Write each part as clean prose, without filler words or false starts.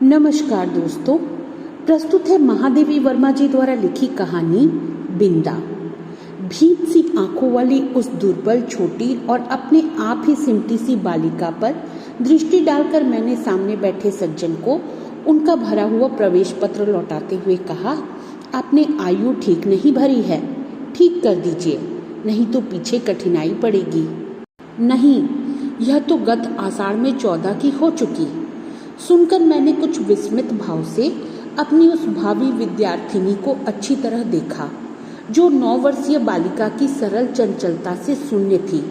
नमस्कार दोस्तों, प्रस्तुत है महादेवी वर्मा जी द्वारा लिखी कहानी बिंदा। भीत सी आंखों वाली उस दुर्बल, छोटी और अपने आप ही सिमटी सी बालिका पर दृष्टि डालकर मैंने सामने बैठे सज्जन को उनका भरा हुआ प्रवेश पत्र लौटाते हुए कहा, आपने आयु ठीक नहीं भरी है, ठीक कर दीजिए, नहीं तो पीछे कठिनाई पड़ेगी। नहीं, यह तो गत आषाढ़ में 14 की हो चुकी। सुनकर मैंने कुछ विस्मित भाव से अपनी उस भावी विद्यार्थिनी को अच्छी तरह देखा, जो 9 वर्षीय बालिका की सरल चंचलता से शून्य थी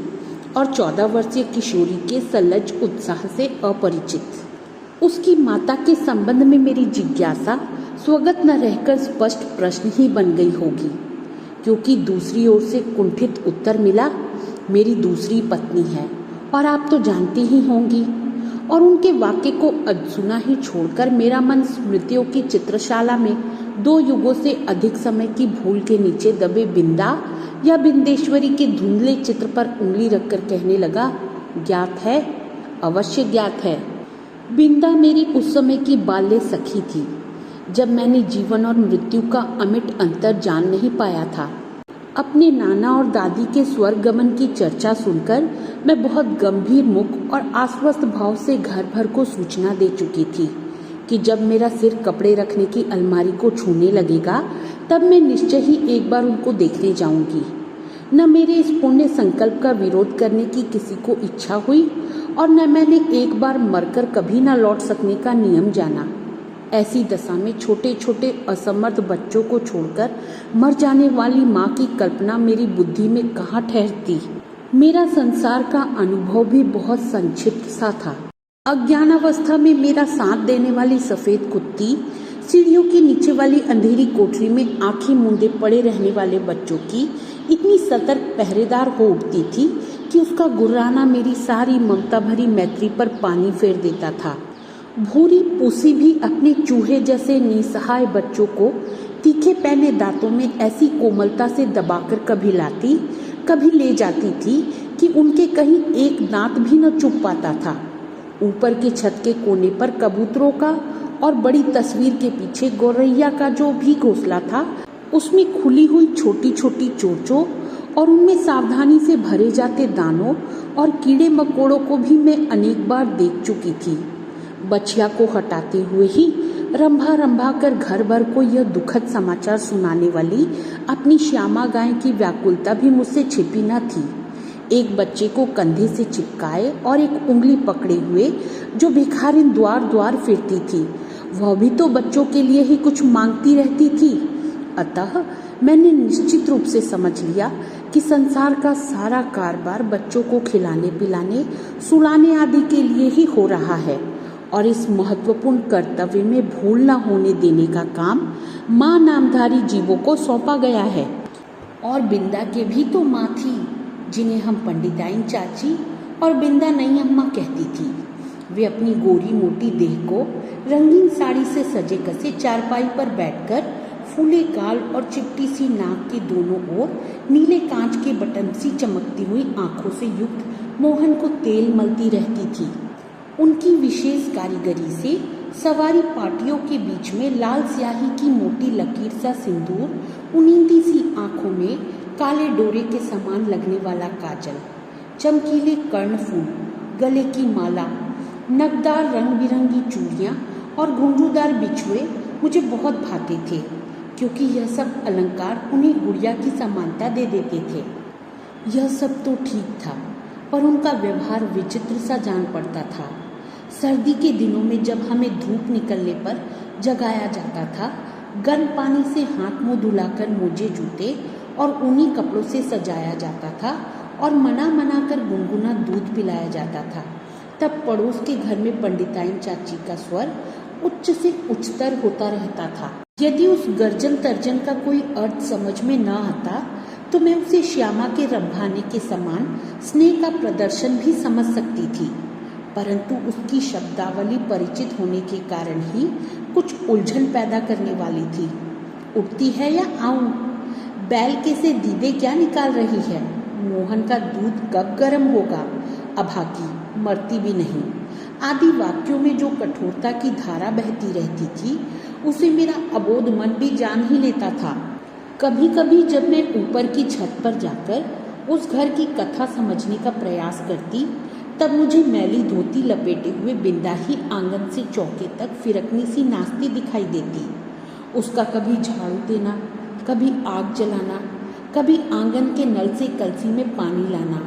और 14 वर्षीय किशोरी के सलज उत्साह से अपरिचित। उसकी माता के संबंध में मेरी जिज्ञासा स्वगत न रहकर स्पष्ट प्रश्न ही बन गई होगी, क्योंकि दूसरी ओर से कुंठित उत्तर मिला, मेरी दूसरी पत्नी है और आप तो जानती ही होंगी। और उनके वाक्य को अधसुना ही छोड़कर मेरा मन स्मृतियों की चित्रशाला में 2 युगों से अधिक समय की भूल के नीचे दबे बिंदा या बिंदेश्वरी के धुंधले चित्र पर उंगली रखकर कहने लगा, ज्ञात है, अवश्य ज्ञात है। बिंदा मेरी उस समय की बाल्य सखी थी, जब मैंने जीवन और मृत्यु का अमिट अंतर जान नहीं पाया था। अपने नाना और दादी के स्वर्गगमन की चर्चा सुनकर मैं बहुत गंभीर मुख और आश्वस्त भाव से घर भर को सूचना दे चुकी थी कि जब मेरा सिर कपड़े रखने की अलमारी को छूने लगेगा, तब मैं निश्चय ही एक बार उनको देखने जाऊंगी। न मेरे इस पुण्य संकल्प का विरोध करने की किसी को इच्छा हुई और न मैंने एक बार मरकर कभी न लौट सकने का नियम जाना। ऐसी दशा में छोटे छोटे असमर्थ बच्चों को छोड़कर मर जाने वाली माँ की कल्पना मेरी बुद्धि में कहाँ ठहरती। मेरा संसार का अनुभव भी बहुत संक्षिप्त सा था। अज्ञानावस्था में मेरा साथ देने वाली सफेद कुत्ती सीढ़ियों की नीचे वाली अंधेरी कोठरी में आंखें मूंदे पड़े रहने वाले बच्चों की इतनी सतर्क पहरेदार हो उठती थी कि उसका गुर्राना मेरी सारी ममता भरी मैत्री पर पानी फेर देता था। भूरी पूसी भी अपने चूहे जैसे निसहाय बच्चों को तीखे पैने दांतों में ऐसी कोमलता से दबाकर कभी लाती, कभी ले जाती थी कि उनके कहीं एक दांत भी न चुभ पाता था। ऊपर की छत के कोने पर कबूतरों का और बड़ी तस्वीर के पीछे गौरैया का जो भी घोंसला था, उसमें खुली हुई छोटी छोटी चोंचों और उनमें सावधानी से भरे जाते दानों और कीड़े मकोड़ों को भी मैं अनेक बार देख चुकी थी। बछिया को हटाते हुए ही रंभा रंभा कर घर भर को यह दुखद समाचार सुनाने वाली अपनी श्यामा गाय की व्याकुलता भी मुझसे छिपी न थी। एक बच्चे को कंधे से चिपकाए और एक उंगली पकड़े हुए जो भिखारिन द्वार द्वार फिरती थी, वह भी तो बच्चों के लिए ही कुछ मांगती रहती थी। अतः मैंने निश्चित रूप से समझ लिया कि संसार का सारा कारबार बच्चों को खिलाने पिलाने, सुलाने आदि के लिए ही हो रहा है और इस महत्वपूर्ण कर्तव्य में भूल न होने देने का काम माँ नामधारी जीवों को सौंपा गया है। और बिंदा के भी तो माँ थी, जिन्हें हम पंडिताइन चाची और बिंदा नई अम्मा कहती थी। वे अपनी गोरी मोटी देह को रंगीन साड़ी से सजे कसे चारपाई पर बैठकर फूले गाल और चिपटी सी नाक के दोनों ओर नीले कांच के बटन सी चमकती हुई आंखों से युक्त मोहन को तेल मलती रहती थी। उनकी विशेष कारीगरी से सवारी पाटियों के बीच में लाल स्याही की मोटी लकीर सा सिंदूर, उनींदी सी आंखों में काले डोरे के समान लगने वाला काजल, चमकीले कर्णफूल, गले की माला, नगदार रंग बिरंगी चूड़ियाँ और घुंघरूदार बिछुए मुझे बहुत भाते थे, क्योंकि यह सब अलंकार उन्हें गुड़िया की समानता दे देते थे। यह सब तो ठीक था, पर उनका व्यवहार विचित्र सा जान पड़ता था। सर्दी के दिनों में जब हमें धूप निकलने पर जगाया जाता था, गर्म पानी से हाथ मुंह धुलाकर मोजे जूते और ऊनी कपड़ों से सजाया जाता था और मना मना कर गुनगुना दूध पिलाया जाता था, तब पड़ोस के घर में पंडिताइन चाची का स्वर उच्च से उच्चतर होता रहता था। यदि उस गर्जन तर्जन का कोई अर्थ समझ में न आता तो मैं उसे श्यामा के रंभाने के समान स्नेह का प्रदर्शन भी समझ सकती थी, परंतु उसकी शब्दावली परिचित होने के कारण ही कुछ उलझन पैदा करने वाली थी। उठती है या आऊं? बैल के से दीदे क्या निकाल रही है? मोहन का दूध कब गर्म होगा? अभागी, मरती भी नहीं। आदि वाक्यों में जो कठोरता की धारा बहती रहती थी उसे मेरा अबोध मन भी जान ही लेता था। कभी कभी जब मैं ऊपर की छत पर जाकर उस घर की कथा समझने का प्रयास करती तब मुझे मैली धोती लपेटे हुए बिंदा ही आंगन से चौके तक फिरकनी सी नाचती दिखाई देती। उसका कभी झाड़ू देना, कभी आग जलाना, कभी आंगन के नल से कलसी में पानी लाना,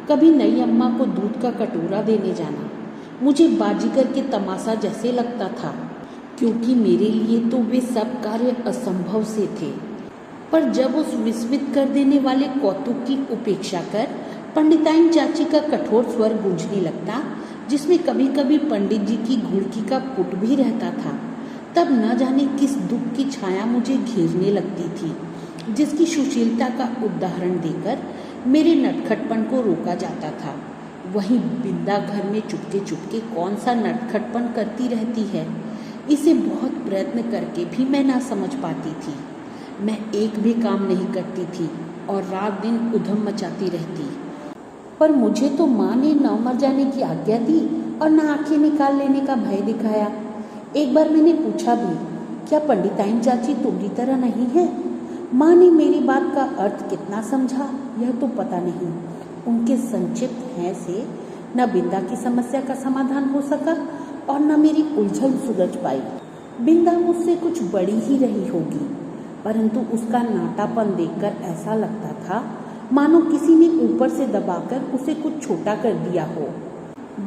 कभी नई अम्मा को दूध का कटोरा देने जाना मुझे बाजीगर के तमाशा जैसे लगता था, क्योंकि मेरे लिए तो वे सब कार्य असंभव से थे। पर जब उस विस्मित कर देने वाले कौतुक की उपेक्षा कर पंडिताइन चाची का कठोर स्वर गूंजने लगता, जिसमें कभी कभी पंडित जी की घुड़की का पुट भी रहता था, तब न जाने किस दुख की छाया मुझे घेरने लगती थी, जिसकी सुशीलता का उदाहरण देकर मेरे नटखटपन को रोका जाता था। वहीं बिंदा घर में चुपके चुपके कौन सा नटखटपन करती रहती है, इसे बहुत प्रयत्न करके भी मैं ना समझ पाती थी। मैं एक भी काम नहीं करती थी और रात दिन उधम मचाती रहती, पर मुझे तो माँ ने न मर जाने की आज्ञा दी और न आंखें निकाल लेने का भय दिखाया। एक बार मैंने पूछा भी, क्या पंडिताइन चाची तुम्हारी तरह नहीं है? माँ ने मेरी बात का अर्थ कितना समझा यह तो पता नहीं। उनके संक्षिप्त हैं से न बिंदा की समस्या का समाधान हो सका और न मेरी उलझन सुलझ पाई। बिंदा मुझसे कुछ बड़ी ही रही होगी, परंतु उसका नाटापन देखकर ऐसा लगता था मानो किसी ने ऊपर से दबाकर उसे कुछ छोटा कर दिया हो।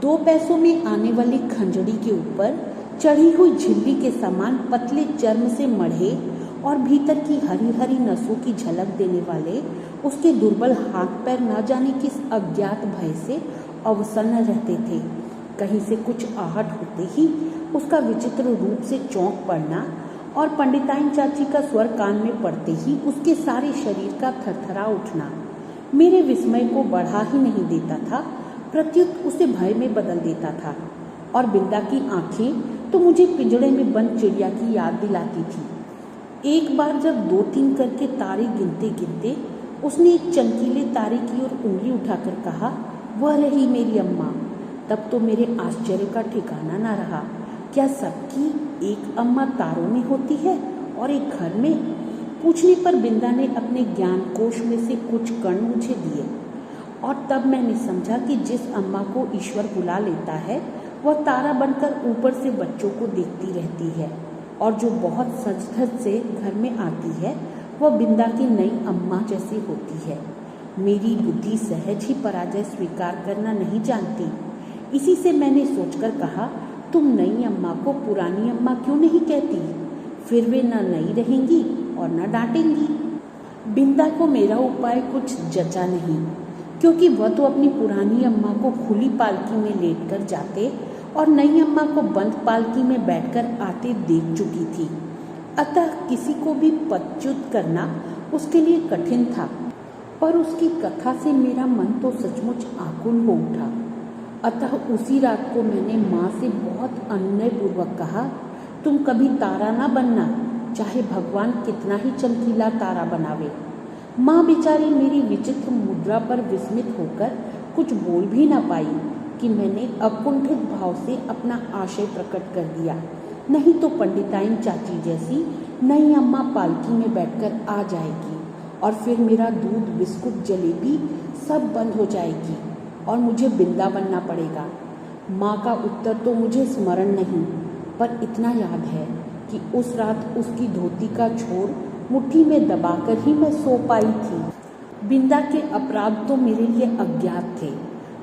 2 पैसों में आने वाली खंजड़ी के ऊपर चढ़ी हुई झिल्ली के समान पतले चर्म से मढ़े और भीतर की हरी हरी नसों की झलक देने वाले उसके दुर्बल हाथ पैर न जाने किस अज्ञात भय से अवसन्न रहते थे। कहीं से कुछ आहट होते ही उसका विचित्र रूप से चौंक पड़ना और पंडिताइन चाची का स्वर कान में पड़ते ही उसके सारे शरीर का थरथरा उठना मेरे विस्मय को बढ़ा ही नहीं देता था, प्रत्युत उसे भय में बदल देता था। और बिंदा की आंखें तो मुझे पिंजड़े में बंद चिड़िया की याद दिलाती थी। एक बार जब 2-3 करके तारे गिनते गिनते उसने एक चमकीले तारे की ओर उंगली उठाकर कहा, वह रही मेरी अम्मा। तब तो मेरे आश्चर्य का ठिकाना ना रहा। क्या सबकी एक अम्मा तारों में होती है और एक घर में? पूछने पर बिंदा ने अपने ज्ञान कोश में से कुछ कण मुझे दिए और तब मैंने समझा कि जिस अम्मा को ईश्वर बुला लेता है वह तारा बनकर ऊपर से बच्चों को देखती रहती है, और जो बहुत सज धज से घर में आती है वह बिंदा की नई अम्मा जैसी होती है। मेरी बुद्धि सहज ही पराजय स्वीकार करना नहीं जानती। इसी से मैंने सोचकर कहा, तुम नई अम्मा को पुरानी अम्मा क्यों नहीं कहती? फिर वे न नई रहेंगी और न डांटेंगी। बिंदा को मेरा उपाय कुछ जचा नहीं, क्योंकि वह तो अपनी पुरानी अम्मा को खुली पालकी में लेटकर जाते और नई अम्मा को बंद पालकी में बैठकर आते देख चुकी थी। अतः किसी को भी पदच्युत करना उसके लिए कठिन था। पर उसकी कथा से मेरा मन तो सचमुच आकुल हो उठा। अतः उसी रात को मैंने माँ से बहुत अनुनयपूर्वक कहा, तुम कभी तारा ना बनना, चाहे भगवान कितना ही चमकीला तारा बनावे। माँ बेचारी मेरी विचित्र मुद्रा पर विस्मित होकर कुछ बोल भी ना पाई कि मैंने अकुंठित भाव से अपना आशय प्रकट कर दिया, नहीं तो पंडिताइन चाची जैसी नई अम्मा पालकी में बैठकर आ जाएगी और फिर मेरा दूध बिस्कुट जलेबी सब बंद हो जाएगी और मुझे बिंदा बनना पड़ेगा। माँ का उत्तर तो मुझे स्मरण नहीं, पर इतना याद है कि उस रात उसकी धोती का छोर मुट्ठी में दबाकर ही मैं सो पाई थी। बिंदा के अपराध तो मेरे लिए अज्ञात थे,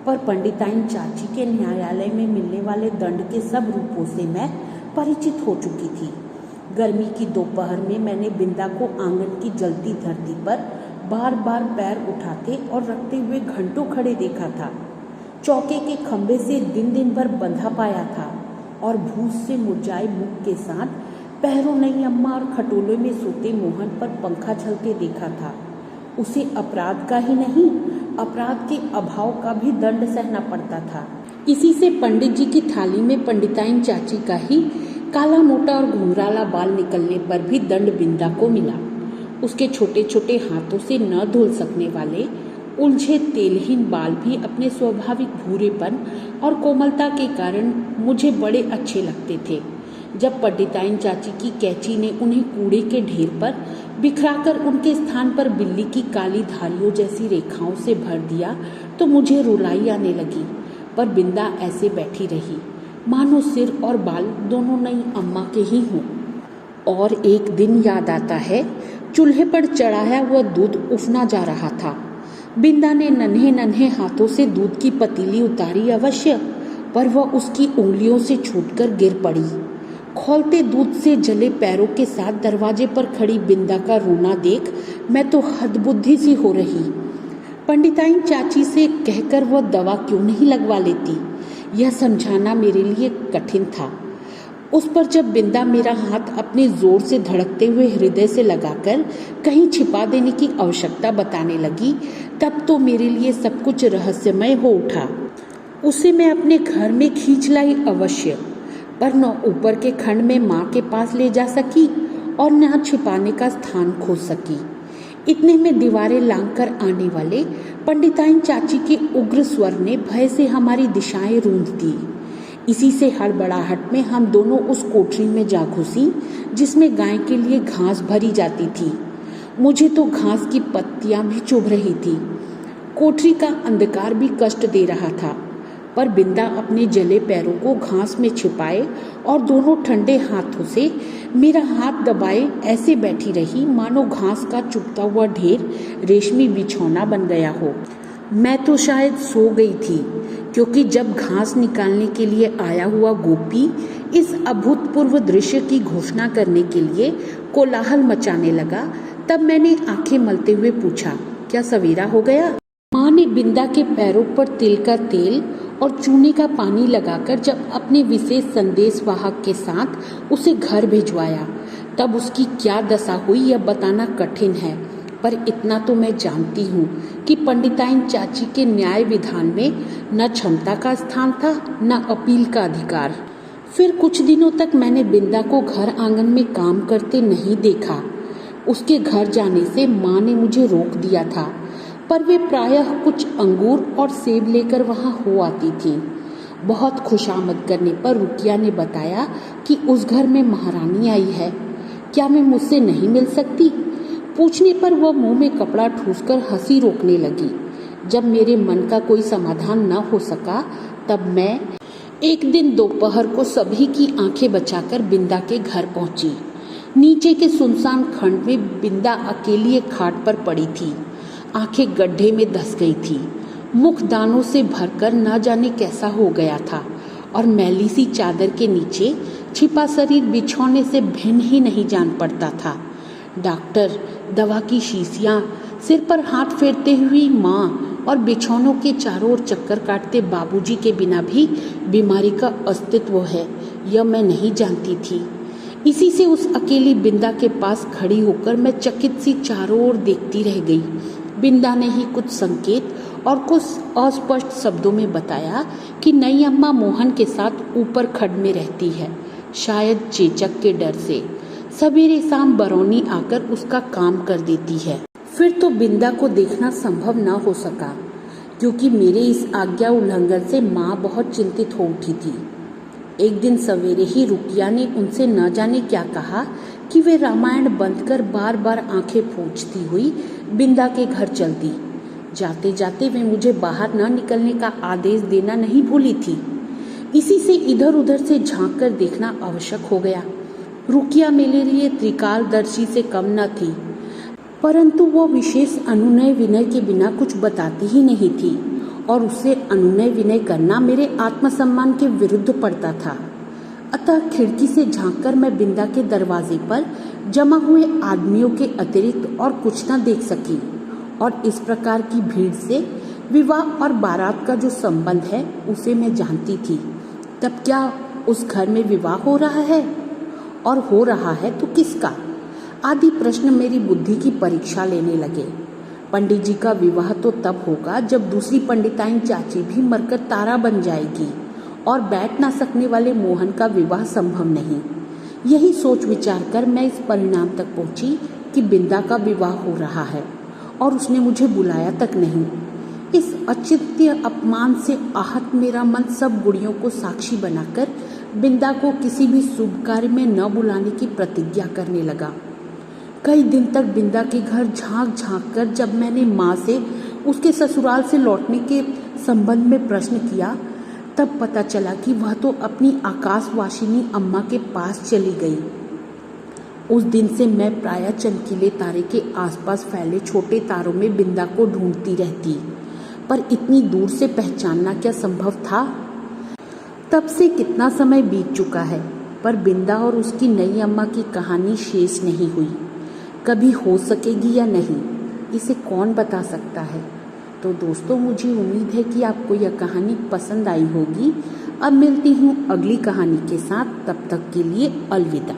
पर पंडिताइन चाची के न्यायालय में मिलने वाले दंड के सब रूपों से मैं परिचित हो चुकी थी। गर्मी की दोपहर में मैंने बिंदा को आंगन की जलती धरती पर बार बार पैर उठाते और रखते हुए घंटों खड़े देखा था। चौके के खंभे से दिन दिन भर बंधा पाया था और भूस से मुरझाए मुख के साथ पैरों नई अम्मा और खटोले में सोते मोहन पर पंखा झलते देखा था। उसे अपराध का ही नहीं, अपराध के अभाव का भी दंड सहना पड़ता था। इसी से पंडित जी की थाली में पंडिताइन चाची का ही काला मोटा और घुंघराला बाल निकलने पर भी दंड बिंदा को मिला। उसके छोटे छोटे हाथों से न धुल सकने वाले उलझे तेलहीन बाल भी अपने स्वाभाविक भूरेपन और कोमलता के कारण मुझे बड़े अच्छे लगते थे। जब पंडिताइन चाची की कैंची ने उन्हें कूड़े के ढेर पर बिखराकर उनके स्थान पर बिल्ली की काली धारियों जैसी रेखाओं से भर दिया तो मुझे रुलाई आने लगी। पर बिंदा ऐसे बैठी रही मानो सिर और बाल दोनों नई अम्मा के ही हों। और एक दिन याद आता है, चूल्हे पर चढ़ाया हुआ दूध उफना जा रहा था। बिंदा ने नन्हे नन्हे हाथों से दूध की पतीली उतारी अवश्य, पर वह उसकी उंगलियों से छूटकर गिर पड़ी। खौलते दूध से जले पैरों के साथ दरवाजे पर खड़ी बिंदा का रोना देख मैं तो हदबुद्धि सी हो रही। पंडिताइन चाची से कहकर वह दवा क्यों नहीं लगवा लेती, यह समझाना मेरे लिए कठिन था। उस पर जब बिंदा मेरा हाथ अपने जोर से धड़कते हुए हृदय से लगाकर कहीं छिपा देने की आवश्यकता बताने लगी, तब तो मेरे लिए सब कुछ रहस्यमय हो उठा। उसे मैं अपने घर में खींच लाई अवश्य, पर न ऊपर के खंड में माँ के पास ले जा सकी और न छिपाने का स्थान खोज सकी। इतने में दीवारें लांघकर आने वाले पंडिताइन चाची के उग्र स्वर ने भय से हमारी दिशाएं रूंध दी। इसी से हड़बड़ाहट में हम दोनों उस कोठरी में जा घुसी जिसमें गाय के लिए घास भरी जाती थी। मुझे तो घास की पत्तियां भी चुभ रही थी। कोठरी का अंधकार भी कष्ट दे रहा था, पर बिंदा अपने जले पैरों को घास में छिपाए और दोनों ठंडे हाथों से मेरा हाथ दबाए ऐसे बैठी रही मानो घास का चुभता हुआ ढेर रेशमी बिछौना बन गया हो। मैं तो शायद सो गई थी, क्योंकि जब घास निकालने के लिए आया हुआ गोपी इस अभूतपूर्व दृश्य की घोषणा करने के लिए कोलाहल मचाने लगा, तब मैंने आंखें मलते हुए पूछा, क्या सवेरा हो गया? माँ ने बिंदा के पैरों पर तिल का तेल और चूने का पानी लगाकर जब अपने विशेष संदेश वाहक के साथ उसे घर भिजवाया, तब उसकी क्या दशा हुई यह बताना कठिन है। पर इतना तो मैं जानती हूँ कि पंडिताइन चाची के न्याय विधान में न क्षमता का स्थान था न अपील का अधिकार। फिर कुछ दिनों तक मैंने बिंदा को घर आंगन में काम करते नहीं देखा। उसके घर जाने से माँ ने मुझे रोक दिया था, पर वे प्रायः कुछ अंगूर और सेब लेकर वहाँ हो आती थीं। बहुत खुशामद करने पर रुकिया ने बताया कि उस घर में महारानी आई है, क्या मैं मुझसे नहीं मिल सकती? पूछने पर वह मुंह में कपड़ा ठूसकर हंसी रोकने लगी। जब मेरे मन का कोई समाधान न हो सका, तब मैं एक दिन दोपहर को सभी की आंखें बचाकर बिंदा के घर पहुंची। नीचे के सुनसान खंड में बिंदा अकेली एक खाट पर पड़ी थी। आंखें गड्ढे में धंस गई थी, मुख दानों से भरकर न जाने कैसा हो गया था और मैली सी चादर के नीचे छिपा शरीर बिछौने से भिन्न ही नहीं जान पड़ता था। डॉक्टर, दवा की शीशियाँ, सिर पर हाथ फेरते हुई माँ और बिछौनों के चारों ओर चक्कर काटते बाबूजी के बिना भी बीमारी का अस्तित्व है, यह मैं नहीं जानती थी। इसी से उस अकेली बिंदा के पास खड़ी होकर मैं चकित सी चारों ओर देखती रह गई। बिंदा ने ही कुछ संकेत और कुछ अस्पष्ट शब्दों में बताया कि नई अम्मा मोहन के साथ ऊपर खड्ड में रहती है, शायद चेचक के डर से। सवेरे शाम बरौनी आकर उसका काम कर देती है। फिर तो बिंदा को देखना संभव न हो सका, क्योंकि मेरे इस आज्ञा उल्लंघन से माँ बहुत चिंतित हो उठी थी। एक दिन सवेरे ही रुकिया ने उनसे न जाने क्या कहा कि वे रामायण बंद कर बार बार आंखें पोंछती हुई बिंदा के घर चल दी। जाते जाते वे मुझे बाहर न निकलने का आदेश देना नहीं भूली थी। इसी से इधर उधर से झांक कर देखना आवश्यक हो गया। रुकिया मेरे लिए त्रिकालदर्शी से कम न थी, परंतु वो विशेष अनुनय विनय के बिना कुछ बताती ही नहीं थी और उससे अनुनय विनय करना मेरे आत्मसम्मान के विरुद्ध पड़ता था। अतः खिड़की से झांककर मैं बिंदा के दरवाजे पर जमा हुए आदमियों के अतिरिक्त और कुछ न देख सकी, और इस प्रकार की भीड़ से विवाह और बारात का जो संबंध है उसे मैं जानती थी। तब क्या उस घर में विवाह हो रहा है, और हो रहा है तो किसका, आदि प्रश्न मेरी बुद्धि की परीक्षा लेने लगे। पंडित जी का विवाह तो तब होगा जब दूसरी पंडिताइन चाची भी मरकर तारा बन जाएगी, और बैठ ना सकने वाले मोहन का विवाह संभव नहीं। यही सोच विचार कर मैं इस परिणाम तक पहुंची कि बिंदा का विवाह हो रहा है, और उसने मुझे बुलाया तक नहीं। इस अचिंत्य अपमान से आहत मेरा मन सब गुड़ियों को साक्षी बनाकर बिंदा को किसी भी शुभ कार्य में न बुलाने की प्रतिज्ञा करने लगा। कई दिन तक बिंदा के घर झांक झांक कर जब मैंने माँ से उसके ससुराल से लौटने के संबंध में प्रश्न किया, तब पता चला कि वह तो अपनी आकाशवासिनी अम्मा के पास चली गई। उस दिन से मैं प्रायः चमकीले तारे के आसपास फैले छोटे तारों में बिंदा को ढूंढती रहती, पर इतनी दूर से पहचानना क्या संभव था? तब से कितना समय बीत चुका है, पर बिंदा और उसकी नई अम्मा की कहानी शेष नहीं हुई। कभी हो सकेगी या नहीं, इसे कौन बता सकता है। तो दोस्तों, मुझे उम्मीद है कि आपको यह कहानी पसंद आई होगी। अब मिलती हूँ अगली कहानी के साथ, तब तक के लिए अलविदा।